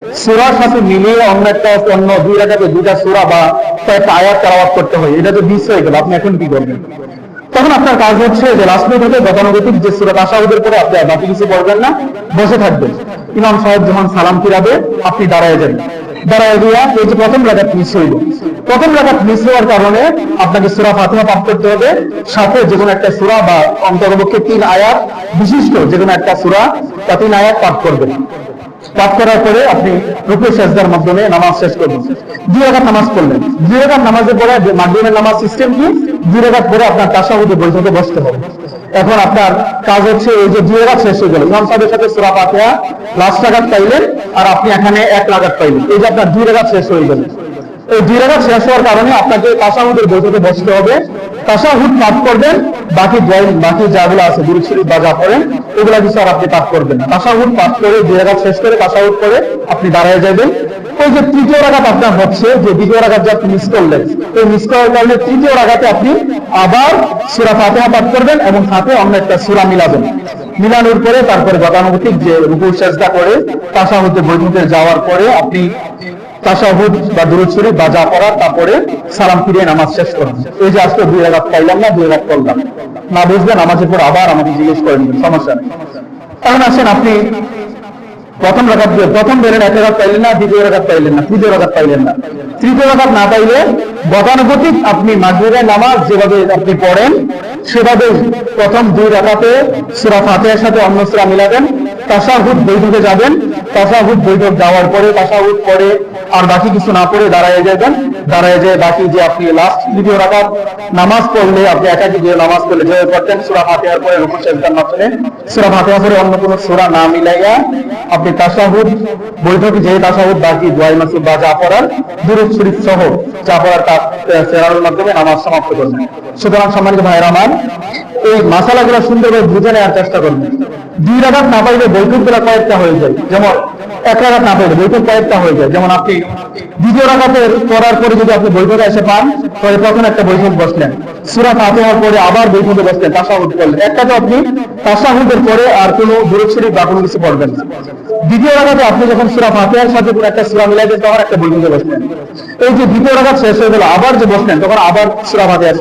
সূরার সাথে মিলিয়ে অন্য একটা অন্য দুই রাকাতে দুইটা সূরা বা কয়েকটা আয়াত তেলাওয়াত করতে হয়, এটা তো মিস হয়ে গেল, আপনি এখন কি করবেন? তখন আপনার কাজ হচ্ছে যে লাস্ট মিনিট গতানুগতিক যে সূরা তাশাহুদের পরে আপনি বাকি কিছু পড়বেন না, বসে থাকবেন। ইমাম সাহেব যখন সালাম ফিরাবে আপনি দাঁড়ায় যাবেন, দাঁড়ায় দিয়া এই যে প্রথম রাকাত মিস হইল, প্রথম রাকাত মিস হওয়ার কারণে আপনাকে সূরা ফাতিহা পাঠ করতে হবে, সাথে যে কোনো একটা সূরা বা অন্ততপক্ষে 3 আয়াত বিশিষ্ট যে কোনো একটা সূরা বা 3 আয়াত পাঠ করবেন। পাঠ করার পরে আপনি রুকু সিজদার মাধ্যমে নামাজ শেষ করবেন। 2 রাকাত নামাজ পড়লেন, 2 রাকাত নামাজের পরে মাগরিবের নামাজ সিস্টেম কি, 2 রাকাত পরে আপনার তাশাহুদে বৈঠকে বসতে হবে। এখন আপনার কাজ হচ্ছে এই যে 2 রাকাত শেষ হয়ে গেল, ইমাম সাহেবের সাথে সূরা ফাতিহা লাস্ট রাকাত পাইলেন, আর আপনি এখানে 1 রাকাত পাইলেন, এই যে আপনার 2 রাকাত শেষ হয়ে গেল। এই 2 রাকাত শেষ হওয়ার কারণে আপনাকে তাশাহুদের বৈঠকে বসতে হবে, তাশাহুদ পাঠ করবেন, বাকি যাগুলো আছে দুরূদ শরীফ বা যা পড়েন ওগুলা কিছু আর আপনি পাঠ করবেন না। তাশাহুদ পাঠ করে 2 রাকাত শেষ করে তাশাহুদ করে আপনি দাঁড়ায় যাবেন। ওই যে তৃতীয় রাকাত আপনার হচ্ছে, যে দ্বিতীয় রাকাত যে আপনি মিস করলেন, এই মিস করার কারণে তৃতীয় রাকাতে আপনি আবার সূরা ফাতিহা পাঠ করবেন এবং সাথে অন্য একটা সূরা মিলাবেন। মিলানোর পরে তারপরে গতানুগতিক যে রুকু সিজদা করে তাশাহুদের বৈঠকে যাওয়ার পরে আপনি তাশাহুদ বা দুরূদ শরীফ বা যা পড়া তারপরে সালাম ফিরিয়ে নামাজ শেষ করবেন। এই যে আজকে 2 রাকাত পাইলাম না, 2 রাকাত করলাম না, বুঝবেন নামাজের পর আবার আমাকে জিজ্ঞেস করে নেবেন, সমস্যা নেই। এখন আসেন, আপনি প্রথম রাকাত প্রথম বেরেন 1 রাকাত পাইলেন না, দ্বিতীয় রাকাত পাইলেন না, তৃতীয় রাকাত পাইলেন না, তৃতীয় রাকাত না পাইলে গতানুগতিক আপনি মাগরিবের নামাজ যেভাবে আপনি পড়েন সেভাবে প্রথম 2 রাকাতে সূরা ফাতিহার সাথে অন্য সূরা মিলাবেন, তাশাহুদ বৈঠকে যাবেন, তাশাহুদ বৈঠক যাওয়ার পরে তাশাহুদ পড়ে আর বাকি কিছু না পড়ে দাঁড়ায় যাবেন, দাঁড়ায় যায় বাকি যে আপনি লাস্ট দ্বিতীয় রাকাত নামাজ পড়লে আপনি একাকি যে নামাজ পড়লে যেভাবে পড়তেন সূরা ফাতিহার পরে রুকু সিজদার মাধ্যমে সূরা ফাতিহা পরে অন্য কোনো সূরা না মিলাইয়া আপনি তাশাহুদ বৈঠকে যে তাশাহুদ বাকি দুআয়ে মাসুদ বা যা পড়ার দুরূদ শরীফ সহ যা পড়ার তা সেরার মাধ্যমে নামাজ সমাপ্ত করবেন। সুতরাং সম্মানিত ভাইরা আমার, এই মাসালাগুলো সুন্দরভাবে বুঝে নেওয়ার চেষ্টা করবেন। 2 রাকাত না পাইলে বৈঠকগুলো কয়েকটা হয়ে যায়, যেমন 1 রাকাত না পাইলে বৈঠক কয়েকটা হয়ে যায়। যেমন আপনি দ্বিতীয় রাকাতের পড়ার পরে যদি আপনি বৈঠকে এসে পান, তাহলে প্রথম একটা বৈঠক বসলেন, সূরা ফাতিহার পরে আবার বৈঠকে বসলেন, তাশাহুদ করলেন, একটা তো আপনি তাশাহুদের পরে আর কোনো দুরূদ শরীফ বা কোনো কিছু পড়বেন না। দ্বিতীয় রাকাতে আপনি যখন সূরা ফাতিহার সাথে কোনো একটা সূরা মিলাইবেন তখন একটা বৈঠকে বসলেন। এই যে দ্বিতীয় রাকাত শেষ হয়ে গেল, আবার যে বসলেন তখন আবার সূরা ফাতিহা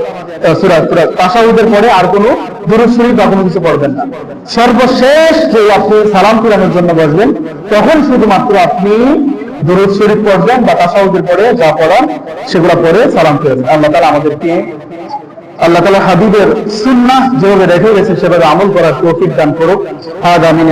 সূরা তাশাহুদের পরে আর কোনো দুরূদ শরীফ বা কোনো কিছু পড়বেন না। সর্বশেষ যে আপনি সালাম ফিরানোর জন্য বসবেন তখন শুধুমাত্র আপনি দুরূদ শরীফ পড়বেন বা তাশাহুদের পরে যা পড়ার সেগুলো পড়ে সালাম ফিরাবেন। আল্লাহ তাআলা আমাদেরকে আল্লাহ তাআলা হাবিবের সুন্নাহ যেভাবে রেখে গেছে সেভাবে আমল করার তৌফিক দান করুক। আমিন।